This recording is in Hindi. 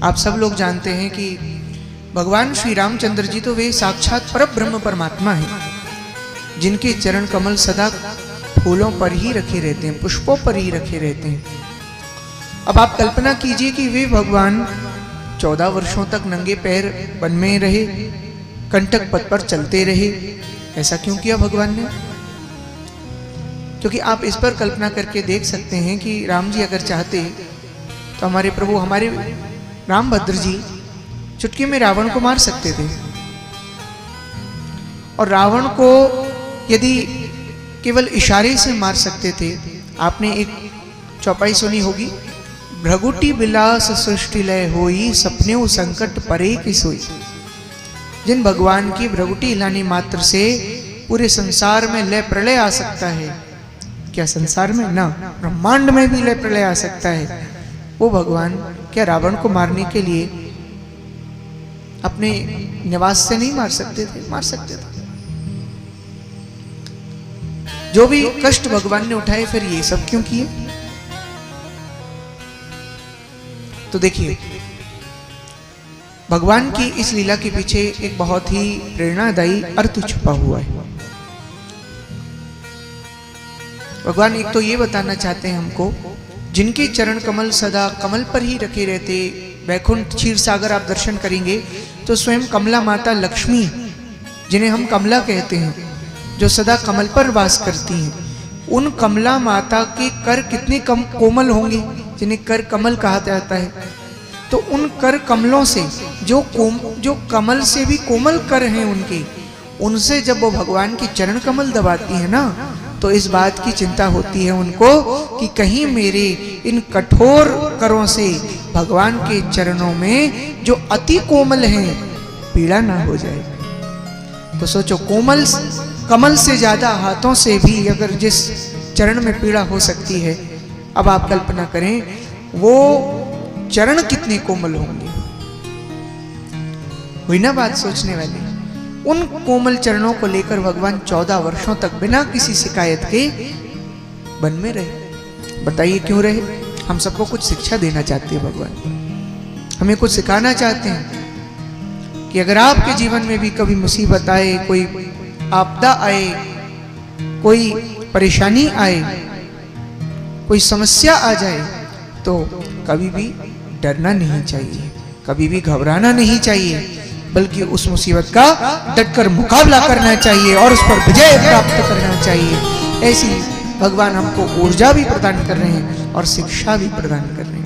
आप सब लोग जानते हैं कि भगवान श्री रामचंद्र जी तो वे साक्षात परब्रह्म परमात्मा हैं, जिनके चरण कमल सदा फूलों पर ही रखे रहते हैं, पुष्पों पर ही रखे रहते हैं। अब आप कल्पना कीजिए कि वे भगवान 14 वर्षों तक नंगे पैर वन में रहे, कंटक पथ पर चलते रहे। ऐसा क्यों किया भगवान ने? क्योंकि आप इस पर कल्पना करके देख सकते हैं कि राम जी अगर चाहते तो हमारे प्रभु, हमारे रामभद्र जी चुटकी में रावण को मार सकते थे। और रावण को यदि केवल इशारे से मार सकते थे। आपने एक चौपाई सुनी होगी, भ्रगुटी विलास सृष्टि लय होई, सपने संकट परे की सोई। जिन भगवान की भ्रगुटी हिलाने मात्र से पूरे संसार में लय प्रलय आ सकता है, क्या संसार में ना ब्रह्मांड में भी लय प्रलय आ सकता है, वो भगवान क्या रावण को मारने के लिए अपने निवास से नहीं मार सकते थे? मार सकते थे। जो भी कष्ट भगवान ने उठाए, फिर ये सब क्यों किए? तो देखिए, भगवान की इस लीला के पीछे एक बहुत ही प्रेरणादायी अर्थ छुपा हुआ है। भगवान एक तो ये बताना चाहते हैं हमको, जिनके चरण कमल सदा कमल पर ही रखे रहते, वैकुंठ क्षीर सागर आप दर्शन करेंगे तो स्वयं कमला माता लक्ष्मी, जिन्हें हम कमला कहते हैं, जो सदा कमल पर वास करती हैं, उन कमला माता के कर कितने कोमल होंगे, जिन्हें कर कमल कहा जाता है। तो उन कर कमलों से जो कमल से भी कोमल कर हैं उनके, उनसे जब वो भगवान की चरण कमल दबाती है ना, तो इस बात की चिंता होती है उनको कि कहीं मेरे इन कठोर करों से भगवान के चरणों में जो अति कोमल हैं पीड़ा ना हो जाए। तो सोचो, कोमल कमल से ज्यादा हाथों से भी अगर जिस चरण में पीड़ा हो सकती है, अब आप कल्पना करें वो चरण कितने कोमल होंगे। हुई ना बात सोचने वाली। उन कोमल चरणों को लेकर भगवान 14 वर्षों तक बिना किसी शिकायत के वन में रहे। बताइए क्यों रहे? हम सबको कुछ शिक्षा देना चाहते हैं भगवान, हमें कुछ सिखाना चाहते हैं कि अगर आपके जीवन में भी कभी मुसीबत आए, कोई आपदा आए, कोई परेशानी आए, कोई समस्या आ जाए, तो कभी भी डरना नहीं चाहिए, कभी भी घबराना नहीं चाहिए, बल्कि उस मुसीबत का डटकर मुकाबला करना चाहिए और उस पर विजय प्राप्त करना चाहिए। ऐसी भगवान हमको ऊर्जा भी प्रदान कर रहे हैं और शिक्षा भी प्रदान कर रहे हैं।